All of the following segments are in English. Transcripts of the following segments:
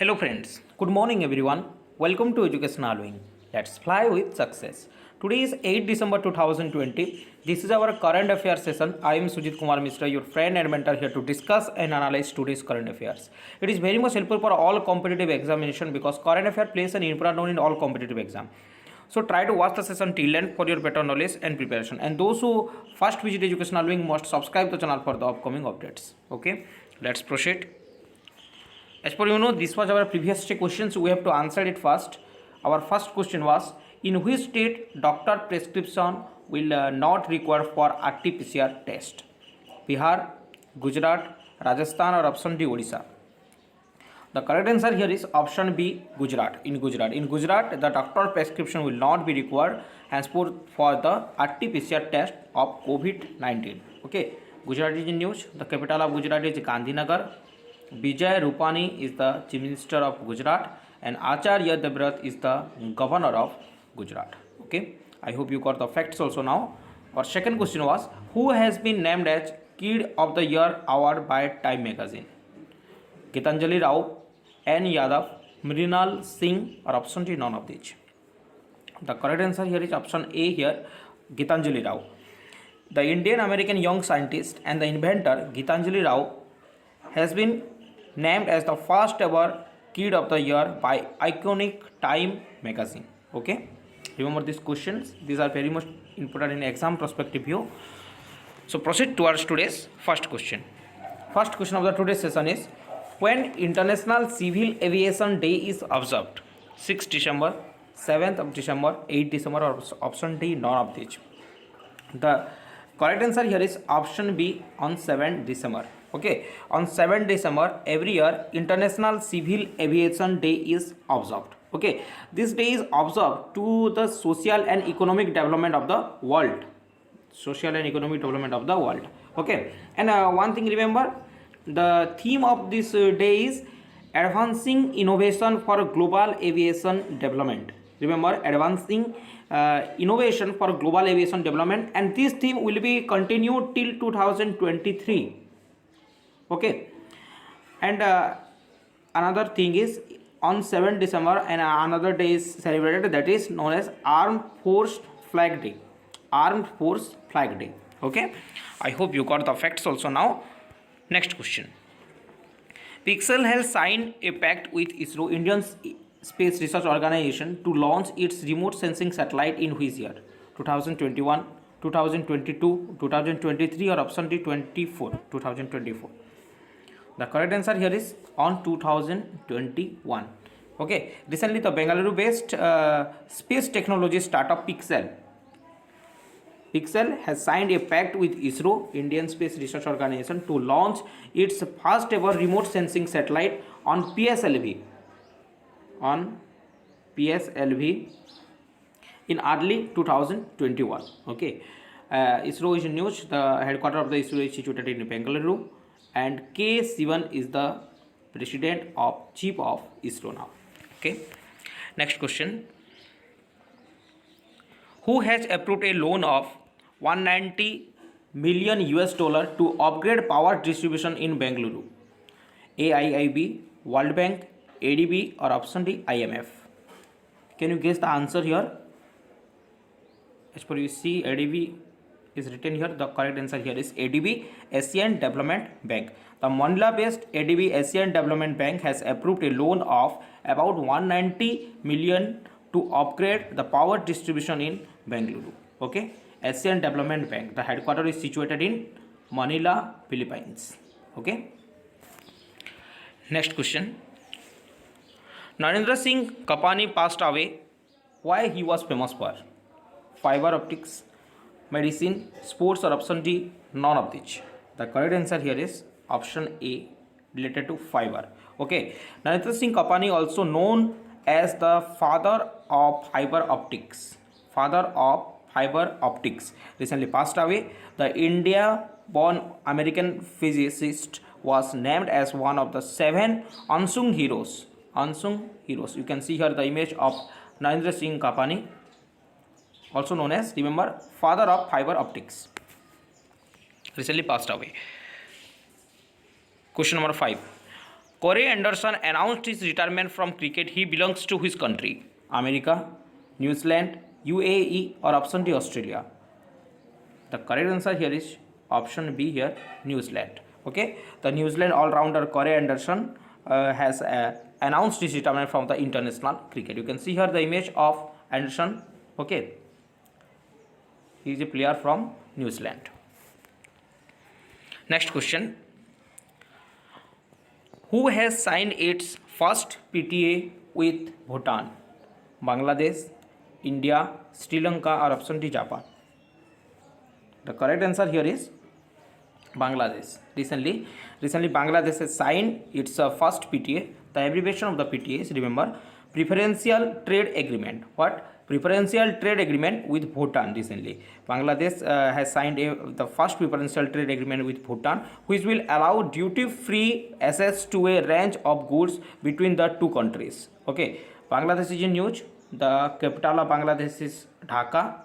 Hello friends, good morning everyone. Welcome to Education Allowing. Let's fly with success. Today is 8 December 2020. This is our current affairs session. I am Sujit Kumar Mishra, your friend and mentor here to discuss and analyze today's current affairs. It is very much helpful for all competitive examination because current affair plays an important role in all competitive exam. So try to watch the session till end for your better knowledge and preparation. And those who first visit Education Allowing must subscribe the channel for the upcoming updates. Okay, let's proceed. As per this was our previous questions. We have to answer it first. Our first question was, in which state doctor prescription will not require for RT-PCR test? Bihar, Gujarat, Rajasthan, or option D, Odisha? The correct answer here is option B, Gujarat. In Gujarat, the doctor prescription will not be required henceforth for the RT-PCR test of COVID-19. Okay, Gujarat is in news. The capital of Gujarat is Gandhinagar. Vijay Rupani is the Chief Minister of Gujarat and Acharya Devvrat is the Governor of Gujarat. Okay, I hope you got the facts also now. Our second question was, who has been named as Kid of the Year award by Time Magazine? Gitanjali Rao, N. Yadav, Mrinal Singh, or option D, none of these. The correct answer here is option A here, Gitanjali Rao. The Indian American young scientist and the inventor Gitanjali Rao has been named as the first ever Kid of the Year by iconic Time magazine. Okay, remember these questions. These are very much important in exam perspective view. So proceed towards today's first question. First question of the today's session is, when International Civil Aviation Day is observed? 6th December, 7th of December, 8th December, or option D, none of these. The correct answer here is option B, on 7th December. Okay, on 7th December every year International Civil Aviation Day is observed. Okay, this day is observed to the social and economic development of the world. Social and economic development of the world. Okay, and one thing remember, the theme of this day is advancing innovation for global aviation development. Remember, advancing innovation for global aviation development, and this theme will be continued till 2023. Okay, and another thing is, on 7th December and another day is celebrated, that is known as Armed Force Flag Day. Armed Force Flag Day. Okay, I hope you got the facts also now. Next question. Pixel has signed a pact with ISRO, Indian Space Research Organization, to launch its remote sensing satellite in which year? 2021, 2022, 2023, or option D, 2024. The correct answer here is on 2021. Okay, recently the Bengaluru based space technology startup Pixel has signed a pact with ISRO, Indian Space Research Organization, to launch its first ever remote sensing satellite on PSLV in early 2021. Okay, ISRO is in news. The headquarters of the ISRO is situated in Bengaluru, and K. Sivan is the chief of ISRO now. Okay, next question. Who has approved a loan of 190 million US dollar to upgrade power distribution in Bengaluru? AIIB, World Bank, ADB, or option D, IMF? Can you guess the answer here? As per you see, ADB is written here. The correct answer here is ADB, Asian Development Bank. The Manila based ADB, Asian Development Bank, has approved a loan of about 190 million to upgrade the power distribution in Bengaluru. Okay, Asian Development Bank. The headquarters is situated in Manila, Philippines. Okay, next question. Narendra Singh Kapani passed away. Why he was famous for? Fiber optics, medicine, sports, or option D, none of these. The correct answer here is option A, related to fiber. Okay, Narendra Singh Kapani, also known as the father of fiber optics, recently passed away. The India-born American physicist was named as one of the 7 unsung heroes. You can see here the image of Narendra Singh Kapani, also known as, remember, father of fiber optics, recently passed away. Question number 5. Corey Anderson announced his retirement from cricket. He belongs to which country? America, New Zealand, UAE, or option D, Australia? The correct answer here is option B here, New Zealand. Okay, the New Zealand all-rounder Corey Anderson has announced his retirement from the international cricket. You can see here the image of Anderson. Okay, he is a player from New Zealand. Next question: who has signed its first PTA with Bhutan? Bangladesh, India, Sri Lanka, or option D, Japan? The correct answer here is Bangladesh. Recently Bangladesh has signed its first PTA. The abbreviation of the PTA is, remember, Preferential Trade Agreement. What? Preferential Trade Agreement with Bhutan. Recently Bangladesh has signed the first Preferential Trade Agreement with Bhutan, which will allow duty-free access to a range of goods between the two countries. Okay, Bangladesh is in news. The capital of Bangladesh is Dhaka.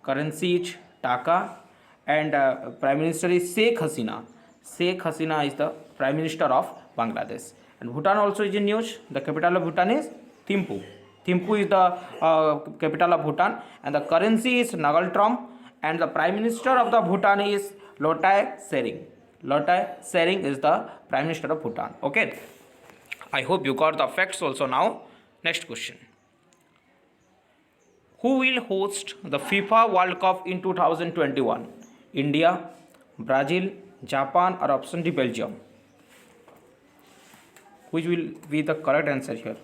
Currency is Taka, and Prime Minister is Sheikh Hasina. Sheikh Hasina is the Prime Minister of Bangladesh. And Bhutan also is in news. The capital of Bhutan is Thimphu. Thimphu is the capital of Bhutan, and the currency is Nagaltrom, and the Prime Minister of the Bhutan is Lotai Tshering. Lotai Tshering is the Prime Minister of Bhutan. Okay, I hope you got the facts also now. Next question: who will host the FIFA World Cup in 2021? India, Brazil, Japan, or option D, Belgium? Which will be the correct answer here?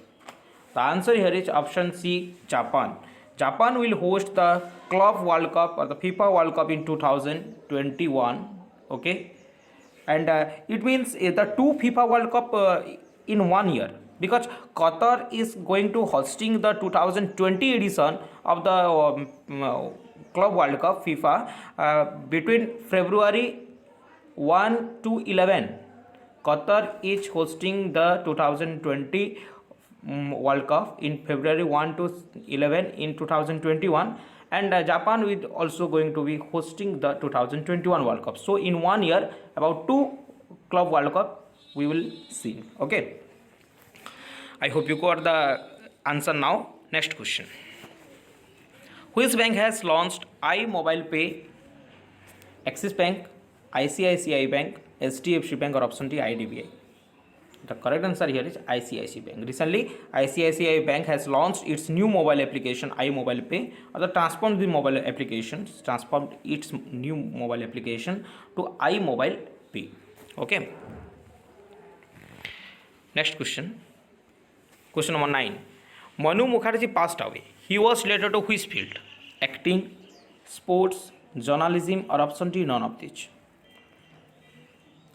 The answer here is option C, Japan. Japan will host the Club World Cup or the FIFA World Cup in 2021. Okay, and it means the two FIFA World Cup in 1 year, because Qatar is going to hosting the 2020 edition of the Club World Cup FIFA between February 1 to 11. Qatar is hosting the 2020 World Cup in February 1 to 11 in 2021, and Japan will also going to be hosting the 2021 World Cup. So in 1 year, about 2 Club World Cup we will see. Okay, I hope you got the answer now. Next question: which bank has launched iMobile Pay? Axis Bank, ICICI Bank, HDFC Bank, or option D, IDBI? The correct answer here is ICICI Bank. Recently ICICI Bank has launched its new mobile application iMobile Pay, or the transformed its new mobile application to iMobile Pay. Okay, next question. Question number 9. Manu Mukherjee passed away. He was related to which field? Acting, sports, journalism, or option D, none of these?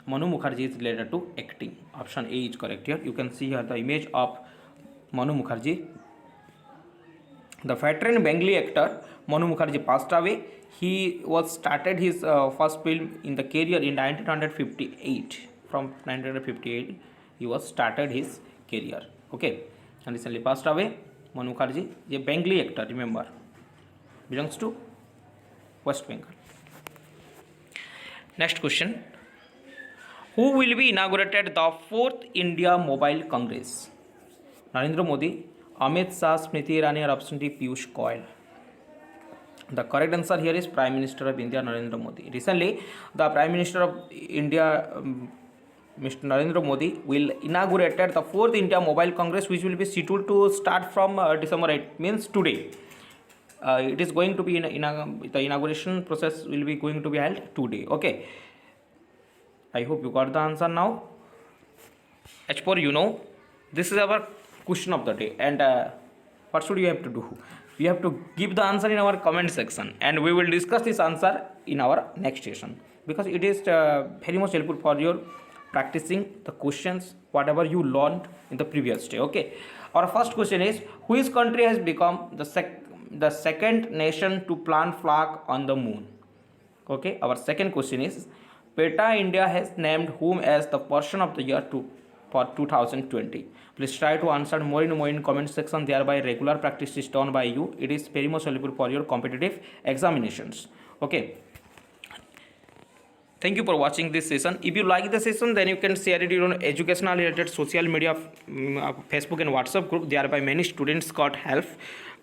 Manu Mukherjee is related to acting. Option A is correct here. You can see here the image of Manu Mukherjee. The veteran Bengali actor Manu Mukherjee passed away. He was started his first film in the career in 1958. From 1958 he was started his career. Okay, and recently passed away. Manu Mukherjee, a Bengali actor, remember, belongs to West Bengal. Next question: who will be inaugurated the 4th India Mobile Congress? Narendra Modi, Amit Shah, Smriti Irani, or option D, Piyush Goyal? The correct answer here is Prime Minister of India, Narendra Modi. Recently the Prime Minister of India, Mr. Narendra Modi, will inaugurate the 4th India Mobile Congress, which will be scheduled to start from December 8, means today. It is going to be the inauguration process will be going to be held today. Okay, I hope you got the answer now. As per this is our question of the day, and what should you have to do? You have to give the answer in our comment section, and we will discuss this answer in our next session, because it is very much helpful for your practicing the questions whatever you learned in the previous day. Okay, our first question is: which country has become the second nation to plant flag on the moon? Okay, our second question is: PETA India has named whom as the person of the year for 2020? Please try to answer more in comment section. Thereby regular practice is done by you. It is very much helpful for your competitive examinations. Okay, Thank you for watching this session. If you like the session, then you can share it on educational related social media, Facebook and WhatsApp group. Thereby many students got help.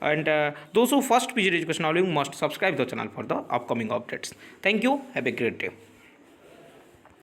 And those who first visit educational must subscribe the channel for the upcoming updates. Thank you. Have a great day.